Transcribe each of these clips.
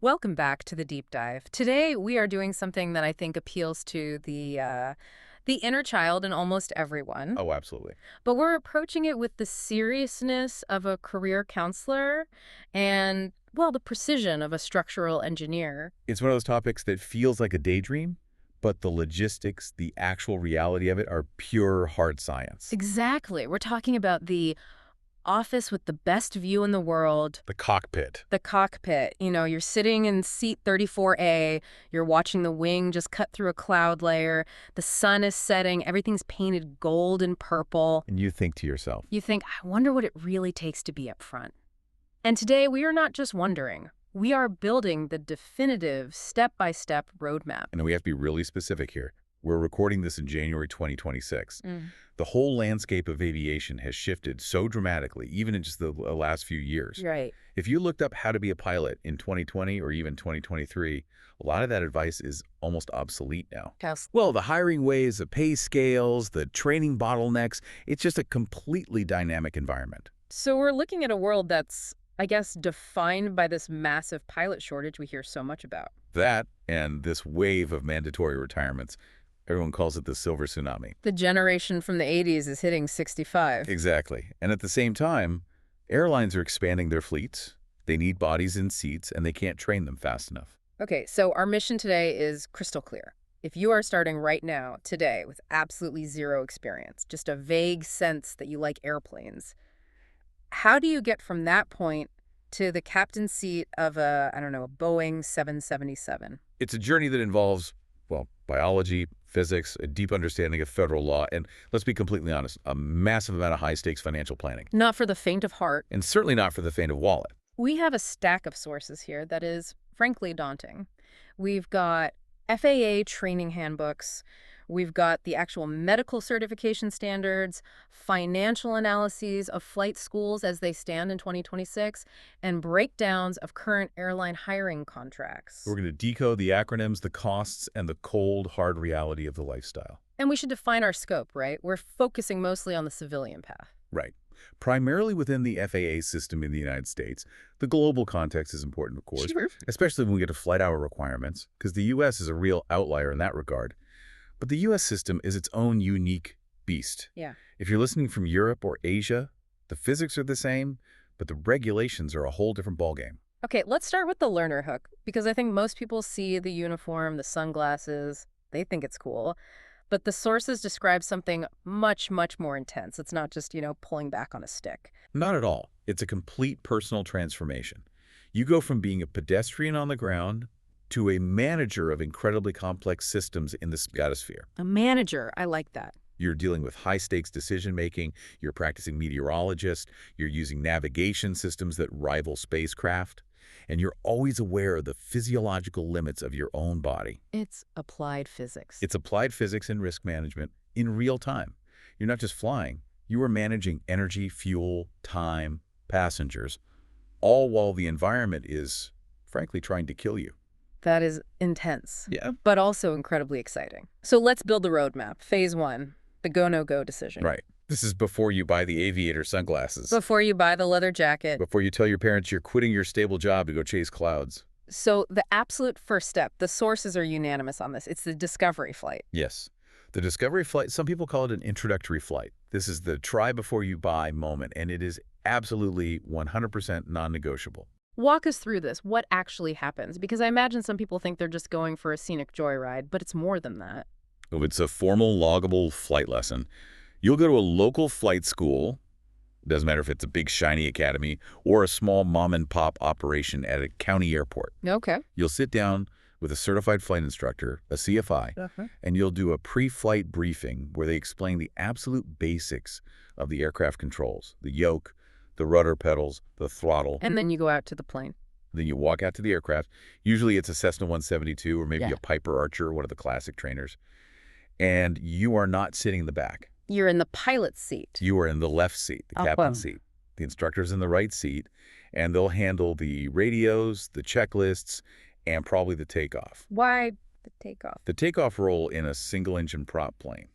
Welcome back to the deep dive. Today we are doing something that I think appeals to the inner child in almost everyone. Oh, absolutely. But we're approaching it with the seriousness of a career counselor and, well, the precision of a structural engineer. It's one of those topics that feels like a daydream, but the logistics, the actual reality of it are pure hard science. Exactly. We're talking about the office with the best view in the world. The cockpit. The cockpit. You're sitting in seat 34A, you're watching the wing just cut through a cloud layer, the sun is setting, everything's painted gold and purple. And you think to yourself, You think, I wonder what it really takes to be up front. And today, we are not just wondering. We are building the definitive step-by-step roadmap. and we have to be really specific here. We're recording this in January 2026. Mm. The whole landscape of aviation has shifted so dramatically, even in just the last few years. Right. If you looked up how to be a pilot in 2020 or even 2023, a lot of that advice is almost obsolete now. Well, the hiring ways, the pay scales, the training bottlenecks, it's just a completely dynamic environment. So we're looking at a world that's, I guess, defined by this massive pilot shortage we hear so much about. That and this wave of mandatory retirements, everyone calls it the silver tsunami. The generation from the 80s is hitting 65. Exactly. And at the same time, airlines are expanding their fleets. They need bodies in seats, and they can't train them fast enough. Okay, so our mission today is crystal clear. If you are starting right now, today, with absolutely zero experience, just a vague sense that you like airplanes, how do you get from that point to the captain's seat of a Boeing 777? It's a journey that involves, well, biology, physics, a deep understanding of federal law, and let's be completely honest, a massive amount of high-stakes financial planning. Not for the faint of heart. And certainly not for the faint of wallet. We have a stack of sources here that is, frankly, daunting. We've got FAA training handbooks. We've got the actual medical certification standards, financial analyses of flight schools as they stand in 2026, and breakdowns of current airline hiring contracts. We're going to decode the acronyms, the costs, and the cold, hard reality of the lifestyle. And we should define our scope, right? We're focusing mostly on the civilian path. Right. Primarily within the FAA system in the United States. The global context is important, of course, Sure. especially when we get to flight hour requirements, because the U.S. is a real outlier in that regard. But the U.S. system is its own unique beast. Yeah. If you're listening from Europe or Asia, the physics are the same, but the regulations are a whole different ballgame. Okay, let's start with the learner hook, because I think most people see the uniform, the sunglasses, they think it's cool. But the sources describe something much, much more intense. It's not just, pulling back on a stick. Not at all. It's a complete personal transformation. You go from being a pedestrian on the ground to a manager of incredibly complex systems in the stratosphere. A manager, I like that. You're dealing with high-stakes decision-making, you're practicing meteorologist, you're using navigation systems that rival spacecraft, and you're always aware of the physiological limits of your own body. It's applied physics. It's applied physics and risk management in real time. You're not just flying, you are managing energy, fuel, time, passengers, all while the environment is, frankly, trying to kill you. That is intense. Yeah. But also incredibly exciting. So let's build the roadmap. Phase 1, the go, no-go decision. Right. This is before you buy the aviator sunglasses. Before you buy the leather jacket. Before you tell your parents you're quitting your stable job to go chase clouds. So the absolute first step, the sources are unanimous on this. It's the discovery flight. Yes. The discovery flight, some people call it an introductory flight. This is the try before you buy moment, and it is absolutely 100% non-negotiable. Walk us through this. What actually happens? Because I imagine some people think they're just going for a scenic joyride, but it's more than that. Oh, it's a formal, loggable flight lesson. You'll go to a local flight school. Doesn't matter if it's a big, shiny academy or a small mom-and-pop operation at a county airport. Okay. You'll sit down with a certified flight instructor, a CFI, and you'll do a pre-flight briefing where they explain the absolute basics of the aircraft controls, the yoke, the rudder pedals, the throttle. And then you go out to the plane. Then you walk out to the aircraft. Usually it's a Cessna 172 or maybe Yeah. a Piper Archer, one of the classic trainers. And you are not sitting in the back. You're in the pilot's seat. You are in the left seat, the captain's seat. The instructor's in the right seat, and they'll handle the radios, the checklists, and probably the takeoff. Why the takeoff? The takeoff role in a single-engine prop plane.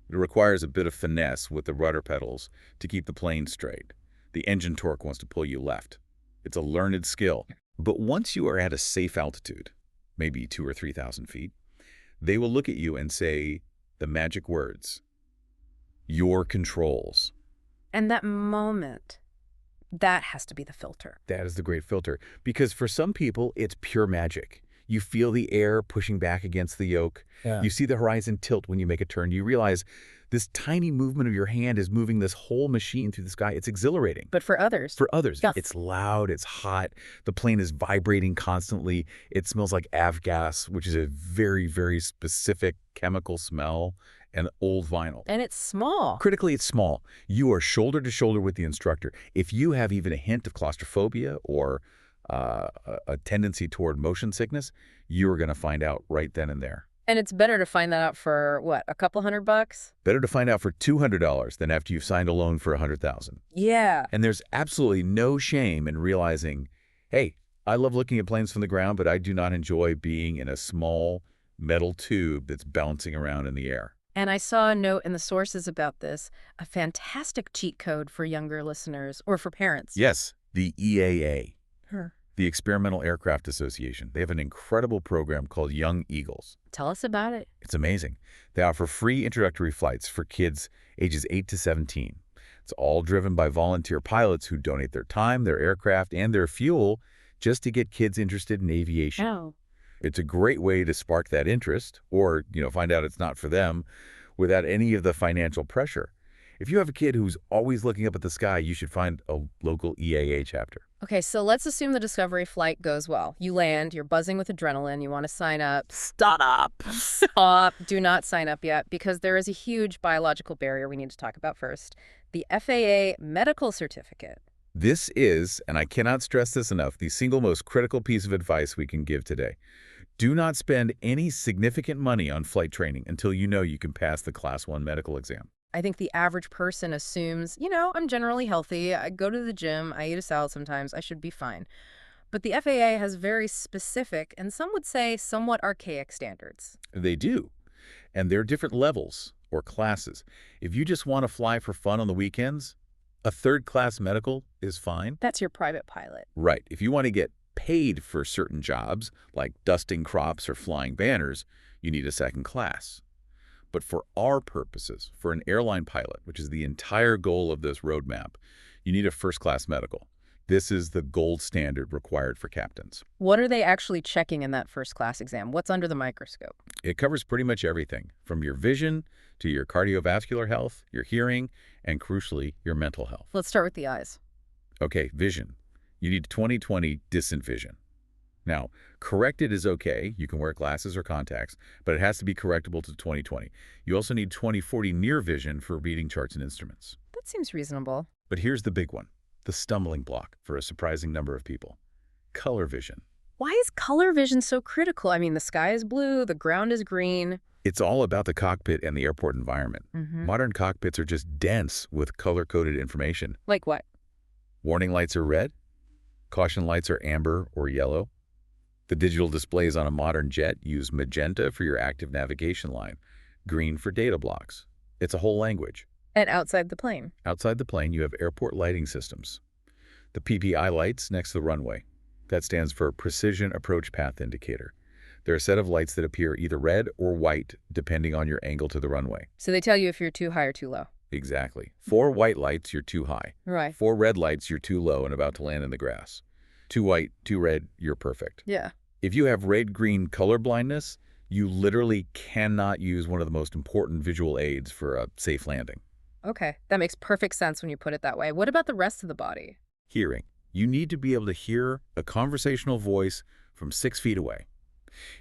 It requires a bit of finesse with the rudder pedals to keep the plane straight. The engine torque wants to pull you left. It's a learned skill. But once you are at a safe altitude, maybe 2,000 or 3,000 feet, they will look at you and say the magic words, your controls. And that moment, that has to be the filter. That is the great filter. Because for some people, it's pure magic. You feel the air pushing back against the yoke. Yeah. You see the horizon tilt when you make a turn. You realize this tiny movement of your hand is moving this whole machine through the sky. It's exhilarating. But for others, For others, it's loud, it's hot, the plane is vibrating constantly, it smells like avgas, which is a very, very specific chemical smell, and old vinyl. and it's small. Critically, it's small. You are shoulder to shoulder with the instructor. If you have even a hint of claustrophobia or a tendency toward motion sickness, you're going to find out right then and there. And it's better to find that out for, what, a couple $100? Better to find out for $200 than after you've signed a loan for $100,000. Yeah. And there's absolutely no shame in realizing, hey, I love looking at planes from the ground, but I do not enjoy being in a small metal tube that's bouncing around in the air. And I saw a note in the sources about this, a fantastic cheat code for younger listeners or for parents. Yes, the EAA, Her. the Experimental Aircraft Association. They have an incredible program called Young Eagles. Tell us about it. It's amazing. They offer free introductory flights for kids ages 8 to 17. It's all driven by volunteer pilots who donate their time, their aircraft, and their fuel just to get kids interested in aviation. Oh. It's a great way to spark that interest or, find out it's not for them without any of the financial pressure. If you have a kid who's always looking up at the sky, you should find a local EAA chapter. Okay, so let's assume the discovery flight goes well. You land, you're buzzing with adrenaline, you want to sign up. Stop. Stop. Do not sign up yet because there is a huge biological barrier we need to talk about first. The FAA medical certificate. This is, and I cannot stress this enough, the single most critical piece of advice we can give today. Do not spend any significant money on flight training until you know you can pass the Class 1 medical exam. I think the average person assumes, I'm generally healthy, I go to the gym, I eat a salad sometimes, I should be fine. But the FAA has very specific, and some would say somewhat archaic standards. They do. And there are different levels or classes. If you just want to fly for fun on the weekends, a third-class medical is fine. That's your private pilot. Right. If you want to get paid for certain jobs, like dusting crops or flying banners, you need a second class. But for our purposes, for an airline pilot, which is the entire goal of this roadmap, you need a first-class medical. This is the gold standard required for captains. What are they actually checking in that first-class exam? What's under the microscope? It covers pretty much everything, from your vision to your cardiovascular health, your hearing, and crucially, your mental health. Let's start with the eyes. Okay, vision. You need 20/20 distant vision. Now, corrected is okay. You can wear glasses or contacts, but it has to be correctable to 20/20. You also need 20/40 near vision for reading charts and instruments. That seems reasonable. But here's the big one, the stumbling block for a surprising number of people. Color vision. Why is color vision so critical? I mean, the sky is blue, the ground is green. It's all about the cockpit and the airport environment. Modern cockpits are just dense with color-coded information. Like what? Warning lights are red. Caution lights are amber or yellow. The digital displays on a modern jet use magenta for your active navigation line, green for data blocks. It's a whole language. And outside the plane. Outside the plane, you have airport lighting systems. The PPI lights next to the runway. That stands for Precision Approach Path Indicator. They're a set of lights that appear either red or white, depending on your angle to the runway. So they tell you if you're too high or too low. Exactly. 4 white lights, you're too high. Right. 4 red lights, you're too low and about to land in the grass. 2 white, 2 red, you're perfect. Yeah. If you have red-green color blindness, you literally cannot use one of the most important visual aids for a safe landing. Okay. That makes perfect sense when you put it that way. What about the rest of the body? Hearing. You need to be able to hear a conversational voice from 6 feet away.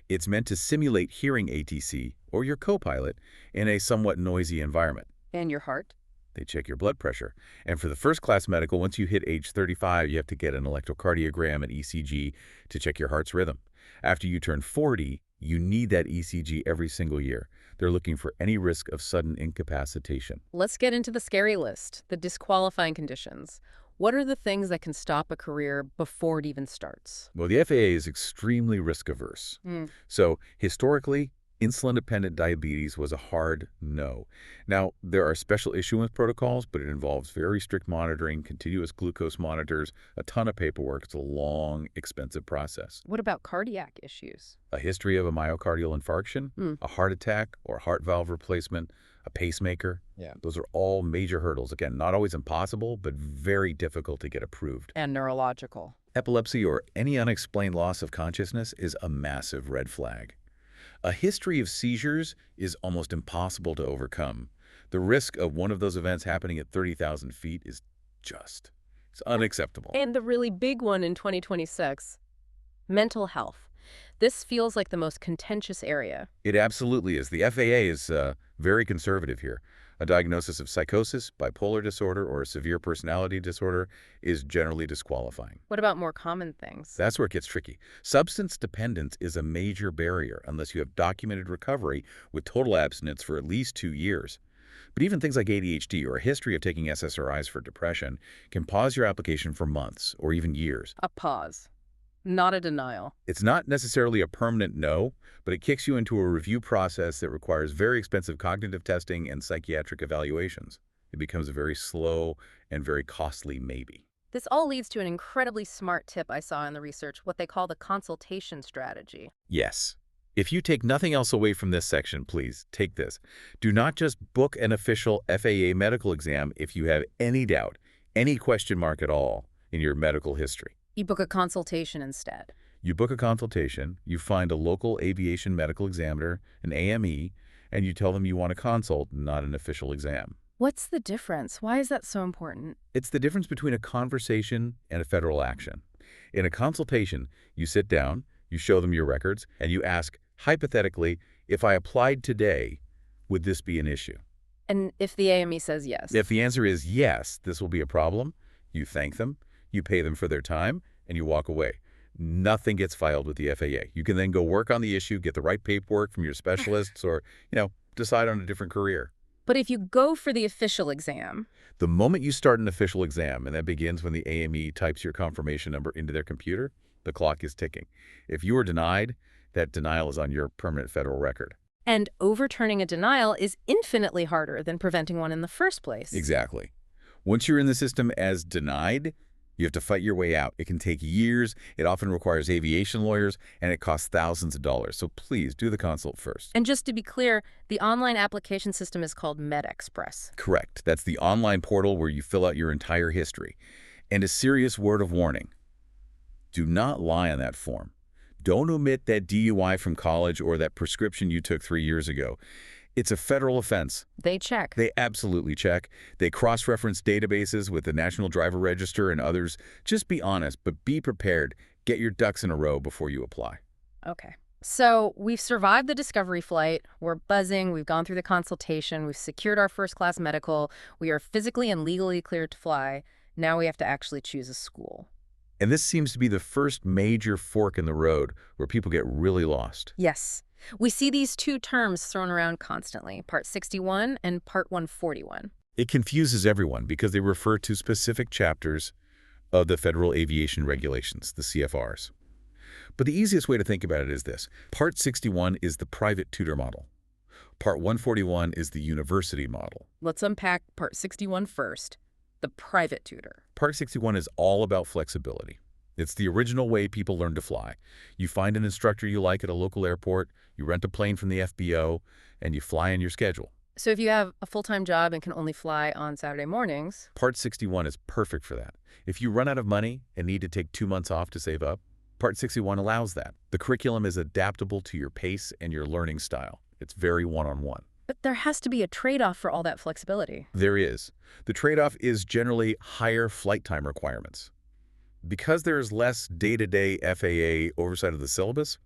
It's meant to simulate hearing ATC, or your co-pilot, in a somewhat noisy environment. And your heart? They check your blood pressure. And for the first-class medical, once you hit age 35, you have to get an electrocardiogram and ECG to check your heart's rhythm. After you turn 40, you need that ECG every single year. They're looking for any risk of sudden incapacitation. Let's get into the scary list, the disqualifying conditions. What are the things that can stop a career before it even starts? Well, the FAA is extremely risk-averse. So, historically, Insulin-dependent diabetes was a hard no. Now, there are special issuance protocols, but it involves very strict monitoring, continuous glucose monitors, a ton of paperwork. It's a long, expensive process. What about cardiac issues? A history of a myocardial infarction, Hmm. a heart attack or heart valve replacement, a pacemaker. Yeah. Those are all major hurdles. Again, not always impossible, but very difficult to get approved. And neurological. Epilepsy or any unexplained loss of consciousness is a massive red flag. A history of seizures is almost impossible to overcome. The risk of one of those events happening at 30,000 feet is it's unacceptable. And the really big one in 2026, mental health. This feels like the most contentious area. It absolutely is. The FAA is very conservative here. A diagnosis of psychosis, bipolar disorder, or a severe personality disorder is generally disqualifying. What about more common things? That's where it gets tricky. Substance dependence is a major barrier unless you have documented recovery with total abstinence for at least 2 years. But even things like ADHD or a history of taking SSRIs for depression can pause your application for months or even years. A pause, not a denial. It's not necessarily a permanent no, but it kicks you into a review process that requires very expensive cognitive testing and psychiatric evaluations. It becomes a very slow and very costly maybe. This all leads to an incredibly smart tip I saw in the research, what they call the consultation strategy. Yes. If you take nothing else away from this section, please take this. Do not just book an official FAA medical exam if you have any doubt, any question mark at all in your medical history. You book a consultation instead. You book a consultation, you find a local aviation medical examiner, an AME, and you tell them you want a consult, not an official exam. What's the difference? Why is that so important? It's the difference between a conversation and a federal action. In a consultation, you sit down, you show them your records, and you ask, hypothetically, if I applied today, would this be an issue? And if the AME says yes? If the answer is yes, this will be a problem, you thank them, you pay them for their time, and you walk away. Nothing gets filed with the FAA. You can then go work on the issue, get the right paperwork from your specialists, or, decide on a different career. But if you go for the official exam... The moment you start an official exam, and that begins when the AME types your confirmation number into their computer, the clock is ticking. If you are denied, that denial is on your permanent federal record. And overturning a denial is infinitely harder than preventing one in the first place. Exactly. Once you're in the system as denied, you have to fight your way out. It can take years, it often requires aviation lawyers, and it costs thousands of dollars. So please do the consult first. And just to be clear, the online application system is called MedExpress. Correct. That's the online portal where you fill out your entire history. And a serious word of warning. Do not lie on that form. Don't omit that DUI from college or that prescription you took 3 years ago. It's a federal offense. They check. They absolutely check. They cross-reference databases with the National Driver Register and others. Just be honest, but be prepared. Get your ducks in a row before you apply. Okay. So we've survived the discovery flight. We're buzzing. We've gone through the consultation. We've secured our first-class medical. We are physically and legally cleared to fly. Now we have to actually choose a school. And this seems to be the first major fork in the road where people get really lost. Yes. We see these two terms thrown around constantly, Part 61 and Part 141. It confuses everyone because they refer to specific chapters of the Federal Aviation Regulations, the CFRs. But the easiest way to think about it is this. Part 61 is the private tutor model. Part 141 is the university model. Let's unpack Part 61 first, the private tutor. Part 61 is all about flexibility. It's the original way people learn to fly. You find an instructor you like at a local airport, you rent a plane from the FBO, and you fly on your schedule. So if you have a full-time job and can only fly on Saturday mornings... Part 61 is perfect for that. If you run out of money and need to take 2 months off to save up, Part 61 allows that. The curriculum is adaptable to your pace and your learning style. It's very one-on-one. But there has to be a trade-off for all that flexibility. There is. The trade-off is generally higher flight time requirements. Because there is less day-to-day FAA oversight of the syllabus,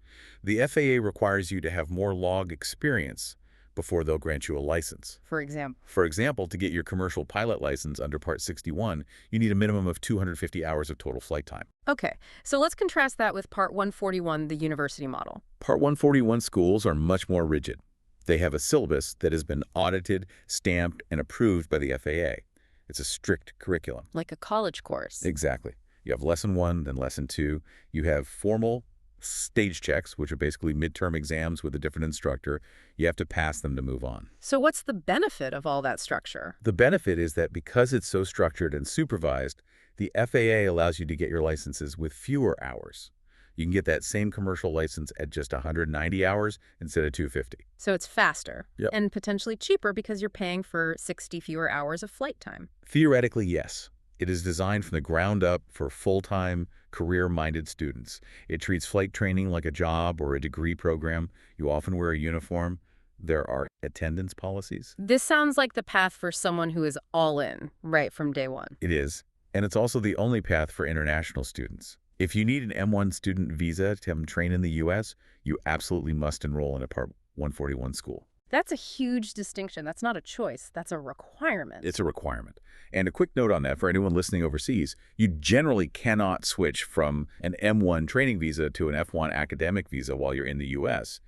the FAA requires you to have more log experience before they'll grant you a license. For example? For example, to get your commercial pilot license under Part 61, you need a minimum of 250 hours of total flight time. Okay, so let's contrast that with Part 141, the university model. Part 141 schools are much more rigid. They have a syllabus that has been audited, stamped, and approved by the FAA. It's a strict curriculum. Like a college course. Exactly. You have Lesson 1, then Lesson 2. You have formal stage checks, which are basically midterm exams with a different instructor. You have to pass them to move on. So what's the benefit of all that structure? The benefit is that because it's so structured and supervised, the FAA allows you to get your licenses with fewer hours. You can get that same commercial license at just 190 hours instead of 250. So it's faster Yep. and potentially cheaper because you're paying for 60 fewer hours of flight time. Theoretically, yes. It is designed from the ground up for full-time, career-minded students. It treats flight training like a job or a degree program. You often wear a uniform. There are attendance policies. This sounds like the path for someone who is all in right from day one. It is. And it's also the only path for international students. If you need an M1 student visa to come train in the U.S., you absolutely must enroll in a Part 141 school. That's a huge distinction. That's not a choice. That's a requirement. It's a requirement. And a quick note on that for anyone listening overseas, you generally cannot switch from an M1 training visa to an F1 academic visa while you're in the U.S.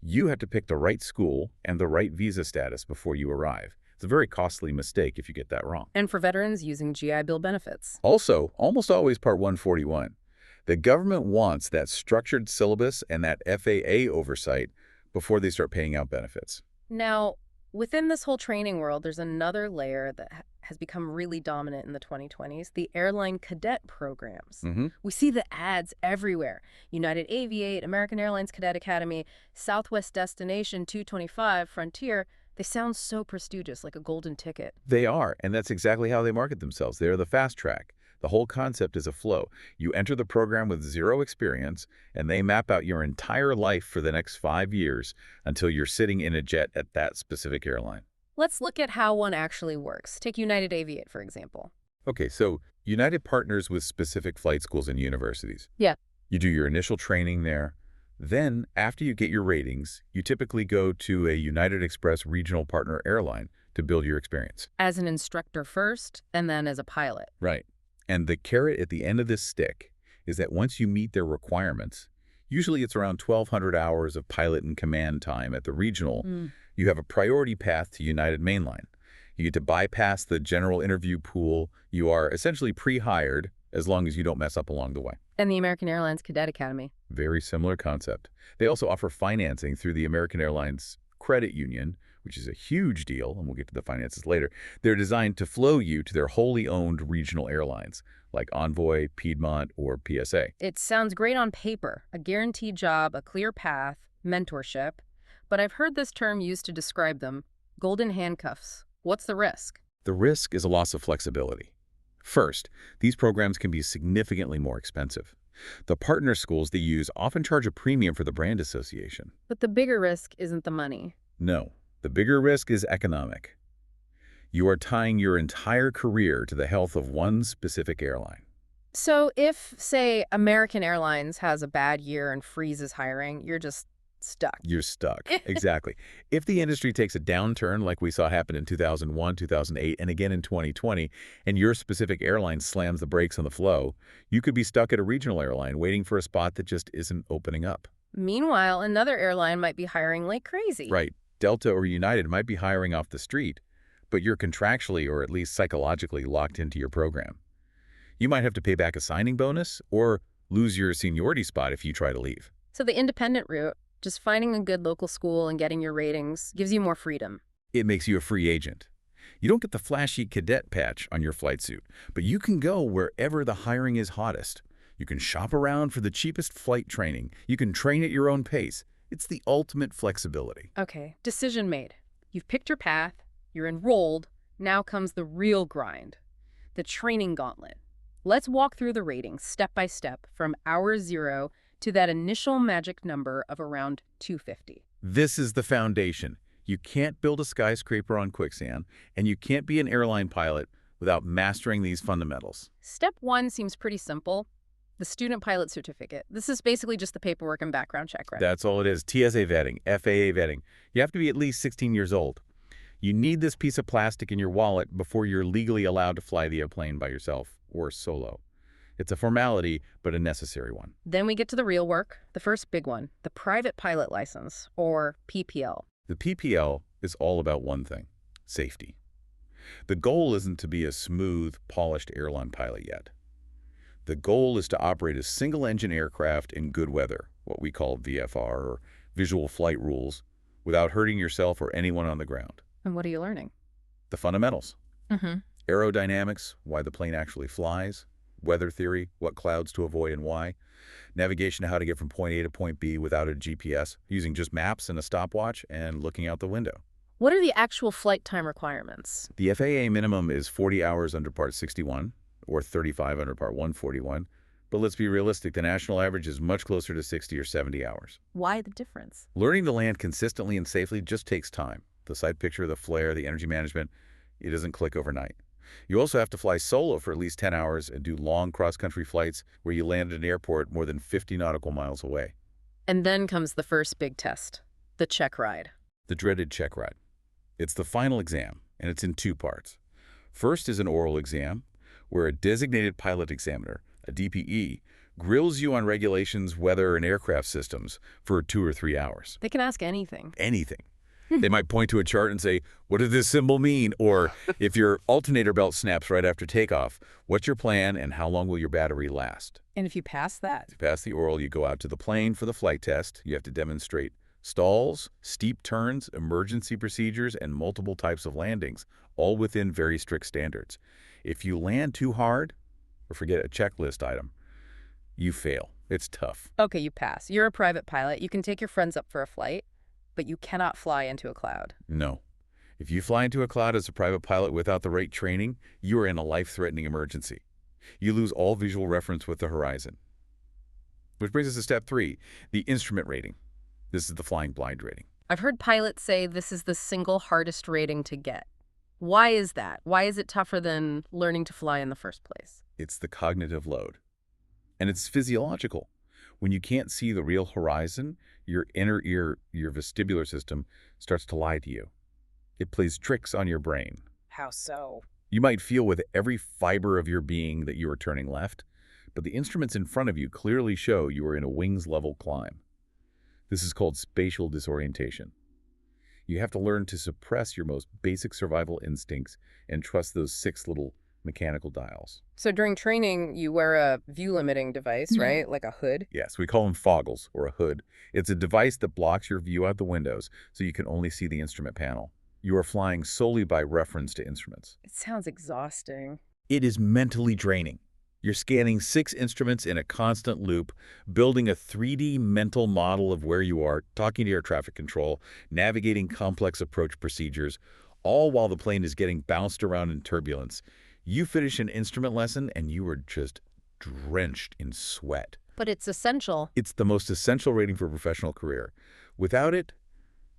You have to pick the right school and the right visa status before you arrive. It's a very costly mistake if you get that wrong. And for veterans using GI Bill benefits. Also, almost always Part 141. The government wants that structured syllabus and that FAA oversight before they start paying out benefits. Now, within this whole training world, there's another layer that has become really dominant in the 2020s, the airline cadet programs. We see the ads everywhere. United Aviate, American Airlines Cadet Academy, Southwest Destination 225, Frontier. They sound so prestigious, like a golden ticket. They are, and that's exactly how they market themselves. They're the fast track. The whole concept is a flow. You enter the program with zero experience, and they map out your entire life for the next 5 years until you're sitting in a jet at that specific airline. Let's look at how one actually works. Take United Aviate, for example. Okay, so United partners with specific flight schools and universities. Yeah. You do your initial training there. Then, after you get your ratings, you typically go to a United Express regional partner airline to build your experience. As an instructor first, and then as a pilot. Right. And the carrot at the end of this stick is that once you meet their requirements, usually it's around 1,200 hours of pilot and command time at the regional, you have a priority path to United Mainline. You get to bypass the general interview pool. You are essentially pre-hired as long as you don't mess up along the way. And the American Airlines Cadet Academy. Very similar concept. They also offer financing through the American Airlines Credit Union, which is a huge deal, and we'll get to the finances later. They're designed to flow you to their wholly owned regional airlines, like Envoy, Piedmont, or PSA. It sounds great on paper, a guaranteed job, a clear path, mentorship. But I've heard this term used to describe them, golden handcuffs. What's the risk? The risk is a loss of flexibility. First, these programs can be significantly more expensive. The partner schools they use often charge a premium for the brand association. But the bigger risk isn't the money. No, the bigger risk is economic. You are tying your entire career to the health of one specific airline. So if, say, American Airlines has a bad year and freezes hiring, you're just stuck. You're stuck. Exactly. If the industry takes a downturn like we saw happen in 2001, 2008, and again in 2020, and your specific airline slams the brakes on the flow, you could be stuck at a regional airline waiting for a spot that just isn't opening up. Meanwhile, another airline might be hiring like crazy. Right. Delta or United might be hiring off the street, but you're contractually or at least psychologically locked into your program. You might have to pay back a signing bonus or lose your seniority spot if you try to leave. So the independent route, just finding a good local school and getting your ratings, gives you more freedom. It makes you a free agent. You don't get the flashy cadet patch on your flight suit, but you can go wherever the hiring is hottest. You can shop around for the cheapest flight training. You can train at your own pace. It's the ultimate flexibility. Okay, decision made. You've picked your path, you're enrolled, now comes the real grind, the training gauntlet. Let's walk through the ratings step by step from hour zero to that initial magic number of around 250. This is the foundation. You can't build a skyscraper on quicksand, and you can't be an airline pilot without mastering these fundamentals. Step one seems pretty simple. The student pilot certificate. This is basically just the paperwork and background check, right? That's all it is. TSA vetting, FAA vetting. You have to be at least 16 years old. You need this piece of plastic in your wallet before you're legally allowed to fly the airplane by yourself or solo. It's a formality, but a necessary one. Then we get to the real work, the first big one, the private pilot license, or PPL. The PPL is all about one thing: safety. The goal isn't to be a smooth, polished airline pilot yet. The goal is to operate a single-engine aircraft in good weather, what we call VFR, or visual flight rules, without hurting yourself or anyone on the ground. And what are you learning? The fundamentals. Mm-hmm. Aerodynamics, why the plane actually flies. Weather theory, what clouds to avoid and why. Navigation, how to get from point A to point B without a GPS, using just maps and a stopwatch and looking out the window. What are the actual flight time requirements? The FAA minimum is 40 hours under Part 61, or 35 under Part 141. But let's be realistic, the national average is much closer to 60 or 70 hours. Why the difference? Learning to land consistently and safely just takes time. The sight picture, the flare, the energy management, it doesn't click overnight. You also have to fly solo for at least 10 hours and do long cross-country flights where you land at an airport more than 50 nautical miles away. And then comes the first big test, the check ride. The dreaded check ride. It's the final exam, and it's in two parts. First is an oral exam, where a designated pilot examiner, a DPE, grills you on regulations, weather, and aircraft systems for 2 or 3 hours. They can ask anything. Anything. They might point to a chart and say, what does this symbol mean? Or if your alternator belt snaps right after takeoff, what's your plan and how long will your battery last? And if you pass that? If you pass the oral, you go out to the plane for the flight test. You have to demonstrate stalls, steep turns, emergency procedures, and multiple types of landings, all within very strict standards. If you land too hard, or forget a checklist item, you fail. It's tough. Okay, you pass. You're a private pilot. You can take your friends up for a flight, but you cannot fly into a cloud. No. If you fly into a cloud as a private pilot without the right training, you are in a life-threatening emergency. You lose all visual reference with the horizon. Which brings us to step 3, the instrument rating. This is the flying blind rating. I've heard pilots say this is the single hardest rating to get. Why is that? Why is it tougher than learning to fly in the first place? It's the cognitive load. And it's physiological. When you can't see the real horizon, your inner ear, your vestibular system, starts to lie to you. It plays tricks on your brain. How so? You might feel with every fiber of your being that you are turning left, but the instruments in front of you clearly show you are in a wings-level climb. This is called spatial disorientation. You have to learn to suppress your most basic survival instincts and trust those 6 little mechanical dials. So during training, you wear a view-limiting device, right? Like a hood? Yes, we call them foggles, or a hood. It's a device that blocks your view out the windows so you can only see the instrument panel. You are flying solely by reference to instruments. It sounds exhausting. It is mentally draining. You're scanning 6 instruments in a constant loop, building a 3D mental model of where you are, talking to air traffic control, navigating complex approach procedures, all while the plane is getting bounced around in turbulence. You finish an instrument lesson and you are just drenched in sweat. But it's essential. It's the most essential rating for a professional career. Without it,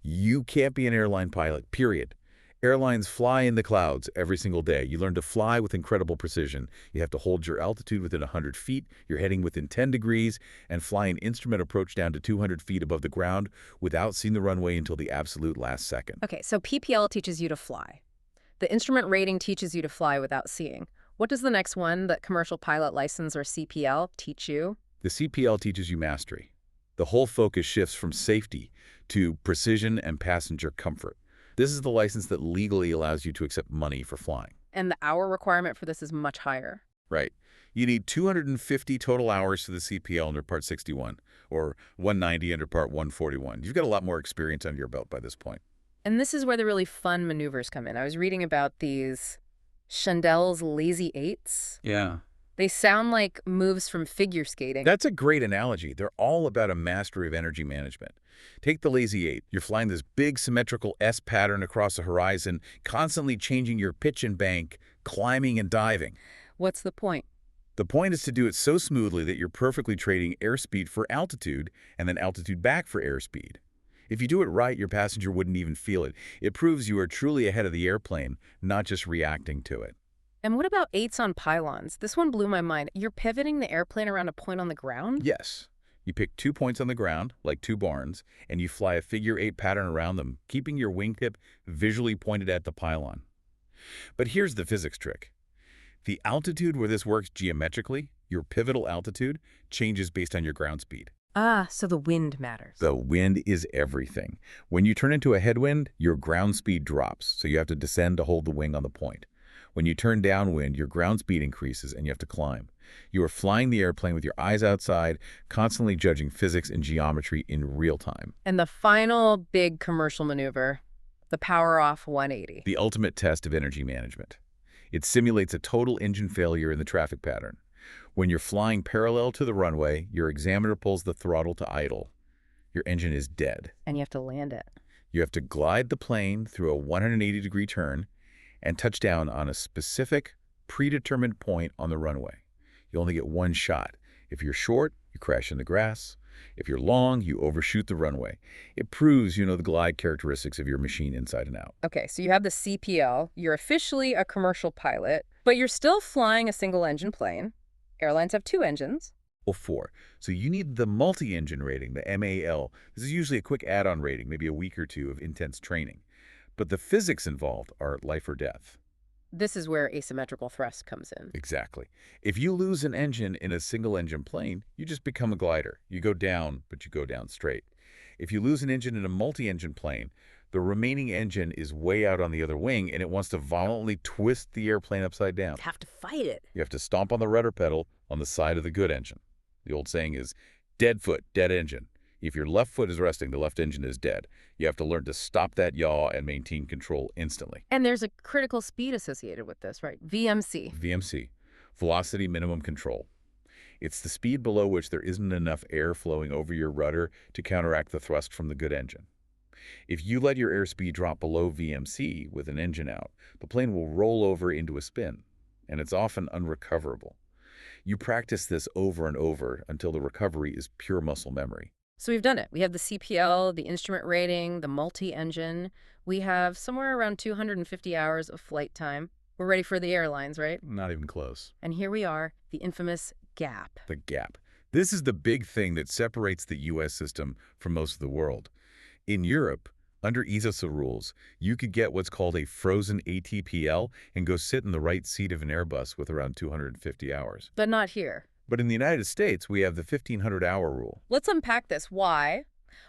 you can't be an airline pilot, period. Airlines fly in the clouds every single day. You learn to fly with incredible precision. You have to hold your altitude within 100 feet, you're heading within 10 degrees, and fly an instrument approach down to 200 feet above the ground without seeing the runway until the absolute last second. Okay, so PPL teaches you to fly. The instrument rating teaches you to fly without seeing. What does the next one, the commercial pilot license or CPL, teach you? The CPL teaches you mastery. The whole focus shifts from safety to precision and passenger comfort. This is the license that legally allows you to accept money for flying. And the hour requirement for this is much higher. Right. You need 250 total hours for the CPL under Part 61, or 190 under Part 141. You've got a lot more experience under your belt by this point. And this is where the really fun maneuvers come in. I was reading about these Chandel's Lazy Eights. Yeah. They sound like moves from figure skating. That's a great analogy. They're all about a mastery of energy management. Take the Lazy Eight. You're flying this big symmetrical S pattern across the horizon, constantly changing your pitch and bank, climbing and diving. What's the point? The point is to do it so smoothly that you're perfectly trading airspeed for altitude and then altitude back for airspeed. If you do it right, your passenger wouldn't even feel it. It proves you are truly ahead of the airplane, not just reacting to it. And what about eights on pylons? This one blew my mind. You're pivoting the airplane around a point on the ground? Yes. You pick 2 points on the ground, like 2 barns, and you fly a figure-8 pattern around them, keeping your wingtip visually pointed at the pylon. But here's the physics trick. The altitude where this works geometrically, your pivotal altitude, changes based on your ground speed. Ah, so the wind matters. The wind is everything. When you turn into a headwind, your ground speed drops, so you have to descend to hold the wing on the point. When you turn downwind, your ground speed increases and you have to climb. You are flying the airplane with your eyes outside, constantly judging physics and geometry in real time. And the final big commercial maneuver, the power-off 180. The ultimate test of energy management. It simulates a total engine failure in the traffic pattern. When you're flying parallel to the runway, your examiner pulls the throttle to idle. Your engine is dead. And you have to land it. You have to glide the plane through a 180-degree turn and touch down on a specific, predetermined point on the runway. You only get one shot. If you're short, you crash in the grass. If you're long, you overshoot the runway. It proves you know the glide characteristics of your machine inside and out. Okay, so you have the CPL. You're officially a commercial pilot, but you're still flying a single-engine plane. Airlines have 2 engines. Or 4. So you need the multi-engine rating, the MAL. This is usually a quick add-on rating, maybe a week or 2 of intense training. But the physics involved are life or death. This is where asymmetrical thrust comes in. Exactly. If you lose an engine in a single-engine plane, you just become a glider. You go down, but you go down straight. If you lose an engine in a multi-engine plane, the remaining engine is way out on the other wing, and it wants to violently twist the airplane upside down. You have to fight it. You have to stomp on the rudder pedal on the side of the good engine. The old saying is, dead foot, dead engine. If your left foot is resting, the left engine is dead. You have to learn to stop that yaw and maintain control instantly. And there's a critical speed associated with this, right? VMC. VMC, velocity minimum control. It's the speed below which there isn't enough air flowing over your rudder to counteract the thrust from the good engine. If you let your airspeed drop below VMC with an engine out, the plane will roll over into a spin, and it's often unrecoverable. You practice this over and over until the recovery is pure muscle memory. So we've done it. We have the CPL, the instrument rating, the multi-engine. We have somewhere around 250 hours of flight time. We're ready for the airlines, right? Not even close. And here we are, the infamous gap. The gap. This is the big thing that separates the U.S. system from most of the world. In Europe, under EPIZODE rules, you could get what's called a frozen ATPL and go sit in the right seat of an Airbus with around 250 hours. But not here. But in the United States, we have the 1,500-hour rule. Let's unpack this. Why?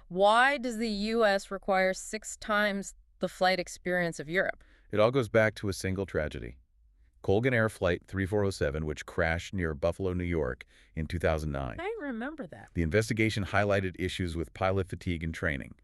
Why does the U.S. require 6 times the flight experience of Europe? It all goes back to a single tragedy. Colgan Air Flight 3407, which crashed near Buffalo, New York in 2009. I remember that. The investigation highlighted issues with pilot fatigue and training.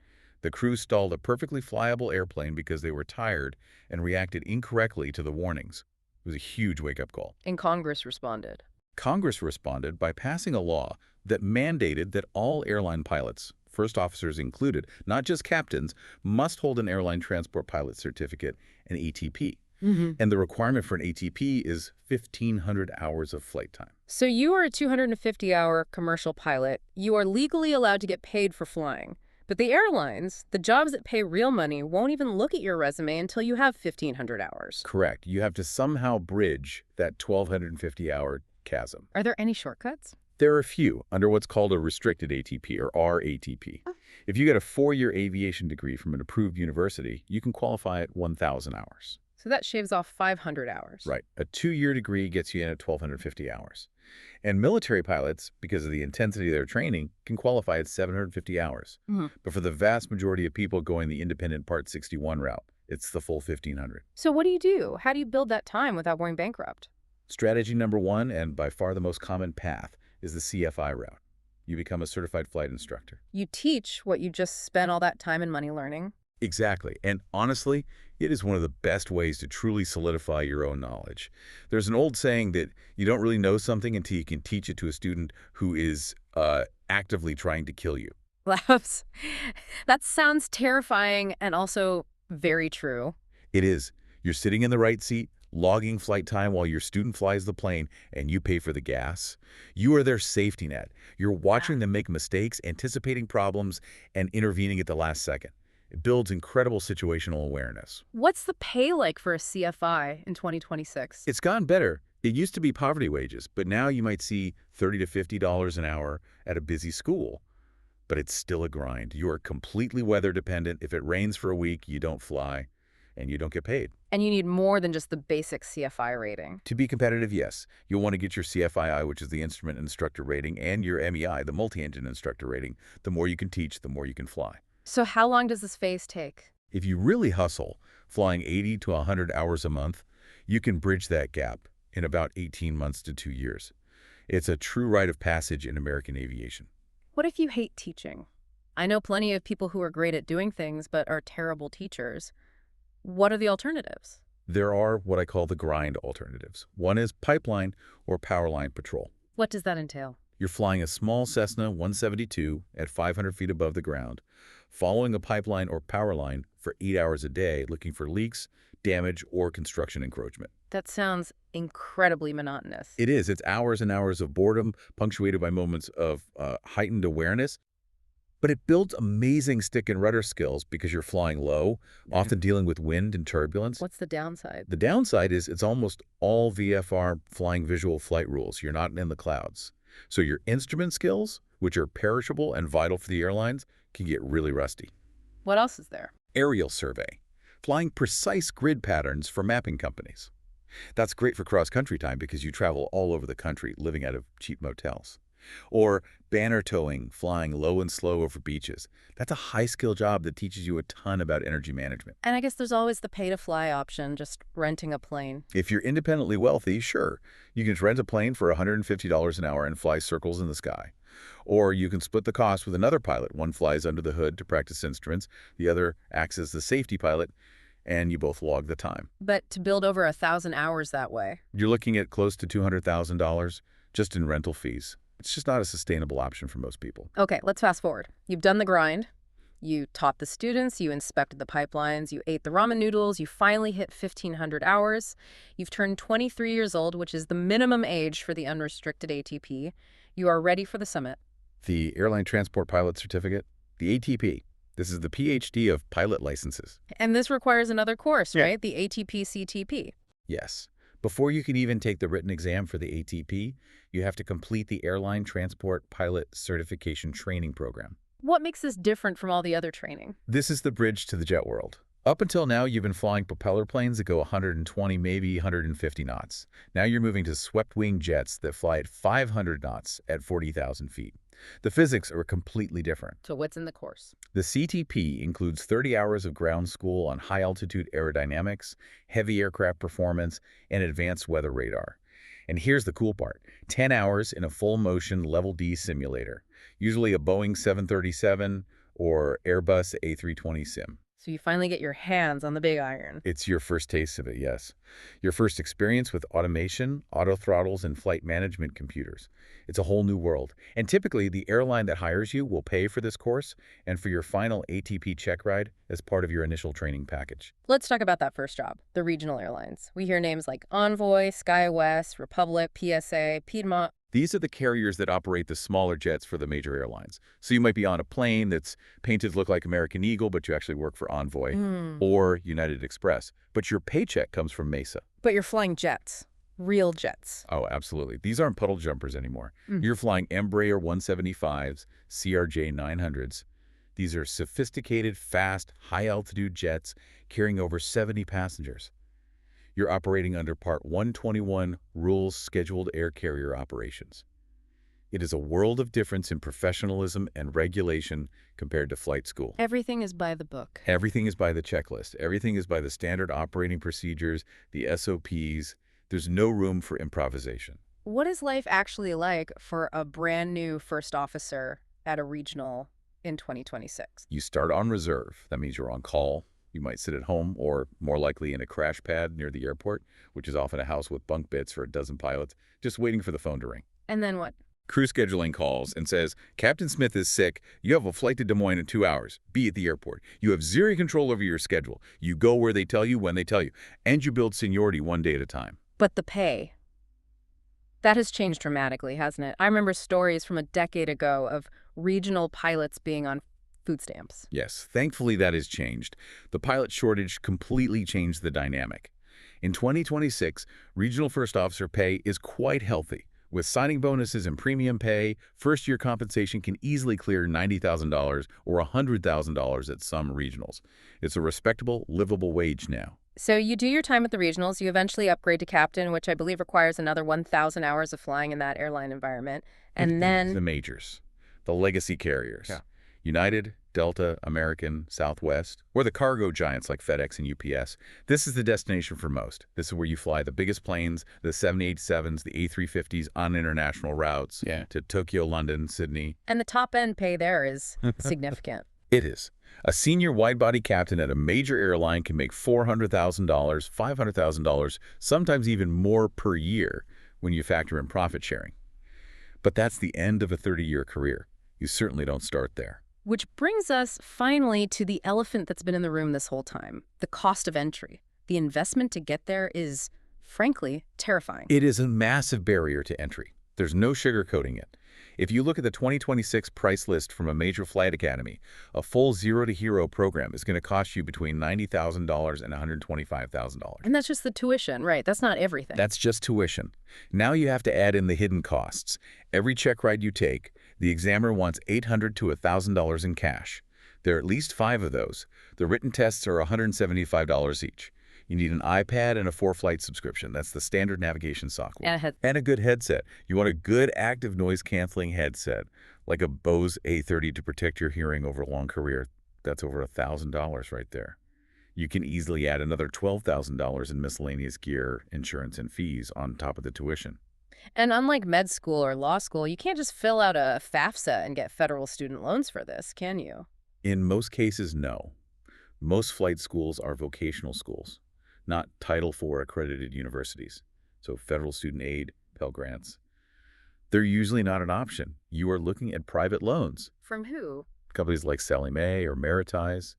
The crew stalled a perfectly flyable airplane because they were tired and reacted incorrectly to the warnings. It was a huge wake-up call. And Congress responded. Congress responded by passing a law that mandated that all airline pilots, first officers included, not just captains, must hold an airline transport pilot certificate, an ATP. And the requirement for an ATP is 1,500 hours of flight time. So you are a 250-hour commercial pilot. You are legally allowed to get paid for flying. But the airlines, the jobs that pay real money, won't even look at your resume until you have 1,500 hours. Correct. You have to somehow bridge that 1,250-hour chasm. Are there any shortcuts? There are a few under what's called a Restricted ATP, or R-ATP. If you get a 4-year aviation degree from an approved university, you can qualify at 1,000 hours. So that shaves off 500 hours. Right. A 2-year degree gets you in at 1,250 hours. And military pilots, because of the intensity of their training, can qualify at 750 hours. But for the vast majority of people going the independent Part 61 route, it's the full 1,500. So what do you do? How do you build that time without going bankrupt? Strategy number 1, and by far the most common path, is the CFI route. You become a Certified Flight Instructor. You teach what you just spent all that time and money learning. Exactly. And honestly, it is one of the best ways to truly solidify your own knowledge. There's an old saying that you don't really know something until you can teach it to a student who is actively trying to kill you. Laughs. That sounds terrifying and also very true. It is. You're sitting in the right seat, logging flight time while your student flies the plane, and you pay for the gas. You are their safety net. You're watching them make mistakes, anticipating problems, and intervening at the last second. It builds incredible situational awareness. What's the pay like for a CFI in 2026? It's gotten better. It used to be poverty wages, but now you might see $30 to $50 an hour at a busy school. But it's still a grind. You are completely weather dependent. If it rains for a week, you don't fly, and you don't get paid. And you need more than just the basic CFI rating. To be competitive, yes. You'll want to get your CFII, which is the instrument instructor rating, and your MEI, the multi-engine instructor rating. The more you can teach, the more you can fly. So how long does this phase take? If you really hustle, flying 80 to 100 hours a month, You can bridge that gap in about 18 months to 2 years. It's a true rite of passage in American aviation. What if you hate teaching? I know plenty of people who are great at doing things but are terrible teachers. What are the alternatives? There are what I call the grind alternatives. One is pipeline or power line patrol. What does that entail? You're flying a small Cessna 172 at 500 feet above the ground, following a pipeline or power line for 8 hours a day, looking for leaks, damage, or construction encroachment. That sounds incredibly monotonous. It is. It's hours and hours of boredom, punctuated by moments of heightened awareness. But it builds amazing stick and rudder skills because you're flying low, often dealing with wind and turbulence. What's the downside? The downside is it's almost all VFR, flying visual flight rules. You're not in the clouds. So your instrument skills, which are perishable and vital for the airlines, can get really rusty. What else is there? Aerial survey, flying precise grid patterns for mapping companies. That's great for cross-country time because you travel all over the country living out of cheap motels. Or banner towing, flying low and slow over beaches. That's a high-skill job that teaches you a ton about energy management. And I guess there's always the pay-to-fly option, just renting a plane. If you're independently wealthy, sure. You can rent a plane for $150 an hour and fly circles in the sky. Or you can split the cost with another pilot. One flies under the hood to practice instruments, the other acts as the safety pilot, and you both log the time. But to build over 1,000 hours that way. You're looking at close to $200,000 just in rental fees. It's just not a sustainable option for most people. Okay, let's fast forward. You've done the grind. You taught the students, you inspected the pipelines, you ate the ramen noodles, you finally hit 1,500 hours. You've turned 23 years old, which is the minimum age for the unrestricted ATP. You are ready for the summit. The Airline Transport Pilot Certificate, the ATP. This is the PhD of pilot licenses. And this requires another course, right? The ATP-CTP. Yes. Before you can even take the written exam for the ATP, you have to complete the Airline Transport Pilot Certification Training Program. What makes this different from all the other training? This is the bridge to the jet world. Up until now, you've been flying propeller planes that go 120, maybe 150 knots. Now you're moving to swept-wing jets that fly at 500 knots at 40,000 feet. The physics are completely different. So what's in the course? The CTP includes 30 hours of ground school on high-altitude aerodynamics, heavy aircraft performance, and advanced weather radar. And here's the cool part, 10 hours in a full-motion Level D simulator, usually a Boeing 737 or Airbus A320 sim. So you finally get your hands on the big iron. It's your first taste of it, yes. Your first experience with automation, autothrottles, and flight management computers. It's a whole new world. And typically, the airline that hires you will pay for this course and for your final ATP check ride as part of your initial training package. Let's talk about that first job, the regional airlines. We hear names like Envoy, SkyWest, Republic, PSA, Piedmont. These are the carriers that operate the smaller jets for the major airlines. So you might be on a plane that's painted to look like American Eagle, but you actually work for Envoy or United Express. But your paycheck comes from Mesa. But you're flying jets, real jets. Oh, absolutely. These aren't puddle jumpers anymore. You're flying Embraer 175s, CRJ 900s. These are sophisticated, fast, high-altitude jets carrying over 70 passengers. You're operating under Part 121 Rules Scheduled Air Carrier Operations. It is a world of difference in professionalism and regulation compared to flight school. Everything is by the book. Everything is by the checklist. Everything is by the standard operating procedures, the SOPs. There's no room for improvisation. What is life actually like for a brand new first officer at a regional in 2026? You start on reserve. That means you're on call. You might sit at home or, more likely, in a crash pad near the airport, which is often a house with bunk beds for a dozen pilots, just waiting for the phone to ring. And then what? Crew scheduling calls and says, Captain Smith is sick. You have a flight to Des Moines in 2 hours. Be at the airport. You have zero control over your schedule. You go where they tell you, when they tell you. And you build seniority one day at a time. But the pay. That has changed dramatically, hasn't it? I remember stories from a decade ago of regional pilots being on food stamps. Yes, thankfully that has changed. The pilot shortage completely changed the dynamic. In 2026, regional first officer pay is quite healthy. With signing bonuses and premium pay, first-year compensation can easily clear $90,000 or $100,000 at some regionals. It's a respectable, livable wage now. So you do your time at the regionals, you eventually upgrade to captain, which I believe requires another 1,000 hours of flying in that airline environment. And then the majors, the legacy carriers. United, Delta, American, Southwest, or the cargo giants like FedEx and UPS. This is the destination for most. This is where you fly the biggest planes, the 787s, the A350s on international routes to Tokyo, London, Sydney. And the top-end pay there is significant. It is. A senior wide-body captain at a major airline can make $400,000, $500,000, sometimes even more per year when you factor in profit sharing. But that's the end of a 30-year career. You certainly don't start there. Which brings us finally to the elephant that's been in the room this whole time, the cost of entry. The investment to get there is, frankly, terrifying. It is a massive barrier to entry. There's no sugarcoating it. If you look at the 2026 price list from a major flight academy, a full zero-to-hero program is going to cost you between $90,000 and $125,000. And that's just the tuition, right? That's not everything. That's just tuition. Now you have to add in the hidden costs. Every check ride you take, the examiner wants $800 to $1,000 in cash. There are at least 5 of those. The written tests are $175 each. You need an iPad and a 4-flight subscription. That's the standard navigation software. And a good headset. You want a good active noise-canceling headset, like a Bose A30 to protect your hearing over a long career. That's over $1,000 right there. You can easily add another $12,000 in miscellaneous gear, insurance, and fees on top of the tuition. And unlike med school or law school, you can't just fill out a FAFSA and get federal student loans for this, can you? In most cases, no. Most flight schools are vocational schools, not Title IV accredited universities, so federal student aid, Pell Grants. They're usually not an option. You are looking at private loans. From who? Companies like Sallie Mae or Meritize.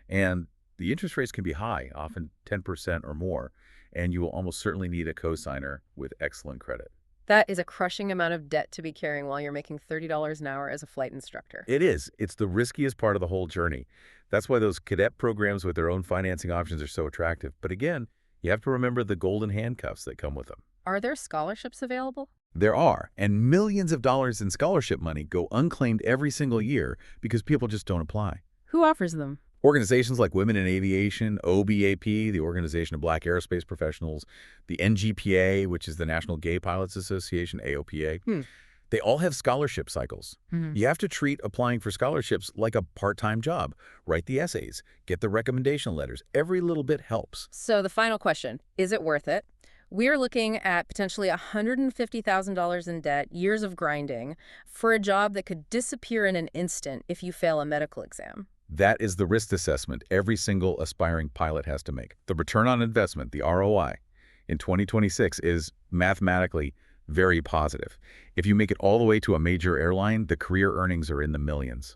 And the interest rates can be high, often 10% or more, and you will almost certainly need a cosigner with excellent credit. That is a crushing amount of debt to be carrying while you're making $30 an hour as a flight instructor. It is. It's the riskiest part of the whole journey. That's why those cadet programs with their own financing options are so attractive. But again, you have to remember the golden handcuffs that come with them. Are there scholarships available? There are, and millions of dollars in scholarship money go unclaimed every single year because people just don't apply. Who offers them? Organizations like Women in Aviation, OBAP, the Organization of Black Aerospace Professionals, the NGPA, which is the National Gay Pilots Association, AOPA. They all have scholarship cycles. You have to treat applying for scholarships like a part-time job. Write the essays, get the recommendation letters. Every little bit helps. So the final question, is it worth it? We're looking at potentially $150,000 in debt, years of grinding, for a job that could disappear in an instant if you fail a medical exam. That is the risk assessment every single aspiring pilot has to make. The return on investment, the ROI, in 2026 is mathematically very positive. If you make it all the way to a major airline, the career earnings are in the millions.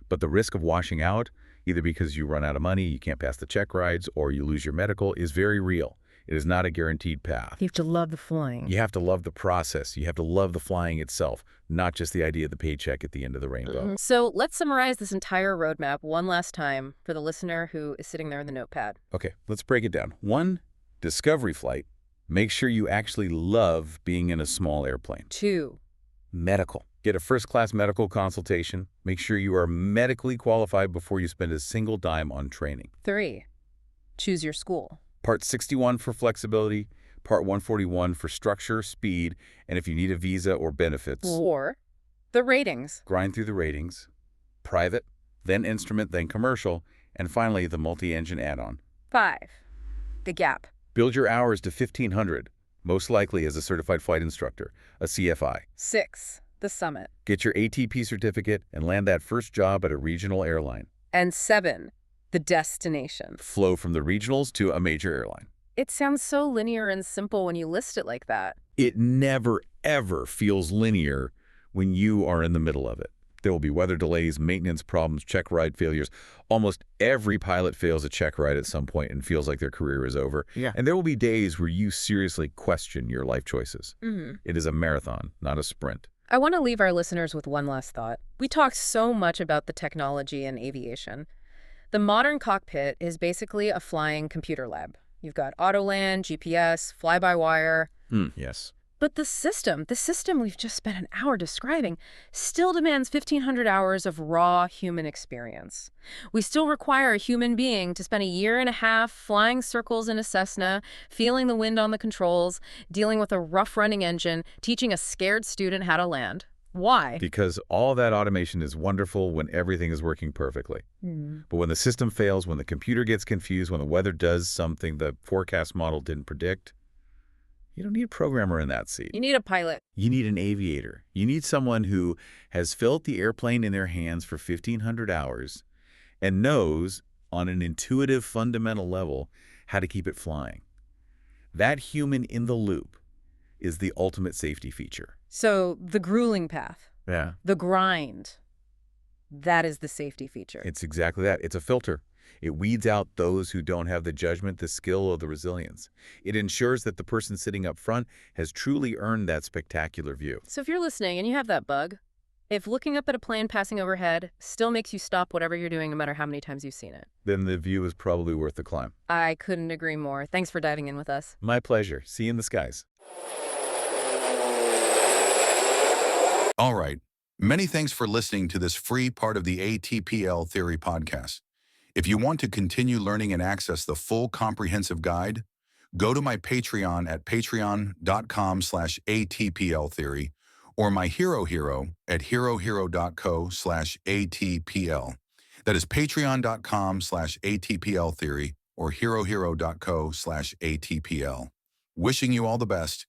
But the risk of washing out, either because you run out of money, you can't pass the check rides, or you lose your medical, is very real. It is not a guaranteed path. You have to love the flying. You have to love the process. You have to love the flying itself, not just the idea of the paycheck at the end of the rainbow. So let's summarize this entire roadmap one last time for the listener who is sitting there in the notepad. Okay, let's break it down. 1, discovery flight. Make sure you actually love being in a small airplane. 2, medical. Get a first-class medical consultation. Make sure you are medically qualified before you spend a single dime on training. 3, choose your school. Part 61 for flexibility, Part 141 for structure, speed, and if you need a visa or benefits. 4, the ratings. Grind through the ratings. Private, then instrument, then commercial, and finally the multi-engine add-on. 5, the gap. Build your hours to 1,500, most likely as a certified flight instructor, a CFI. 6, the summit. Get your ATP certificate and land that first job at a regional airline. And 7, the destination. Flow from the regionals to a major airline. It sounds so linear and simple when you list it like that. It never, ever feels linear when you are in the middle of it. There will be weather delays, maintenance problems, check ride failures. Almost every pilot fails a check ride at some point and feels like their career is over. And there will be days where you seriously question your life choices. It is a marathon, not a sprint. I want to leave our listeners with one last thought. We talked so much about the technology in aviation. The modern cockpit is basically a flying computer lab. You've got Autoland, GPS, fly-by-wire. Yes. But the system we've just spent an hour describing still demands 1,500 hours of raw human experience. We still require a human being to spend a year and a half flying circles in a Cessna, feeling the wind on the controls, dealing with a rough-running engine, teaching a scared student how to land. Why? Because all that automation is wonderful when everything is working perfectly. Hmm. But when the system fails, when the computer gets confused, when the weather does something the forecast model didn't predict, you don't need a programmer in that seat. You need a pilot. You need an aviator. You need someone who has felt the airplane in their hands for 1,500 hours and knows, on an intuitive, fundamental level, how to keep it flying. That human in the loop is the ultimate safety feature. So the grueling path, Yeah. the grind, that is the safety feature. It's exactly that. It's a filter. It weeds out those who don't have the judgment, the skill, or the resilience. It ensures that the person sitting up front has truly earned that spectacular view. So if you're listening and you have that bug, if looking up at a plane passing overhead still makes you stop whatever you're doing no matter how many times you've seen it, Then the view is probably worth the climb. I couldn't agree more. Thanks for diving in with us. My pleasure. See you in the skies. All right. Many thanks for listening to this free part of the ATPL Theory podcast. If you want to continue learning and access the full comprehensive guide, go to my Patreon at patreon.com/ATPL Theory or my Hero at herohero.co/ATPL. That is patreon.com/ATPL Theory or herohero.co/ATPL. Wishing you all the best.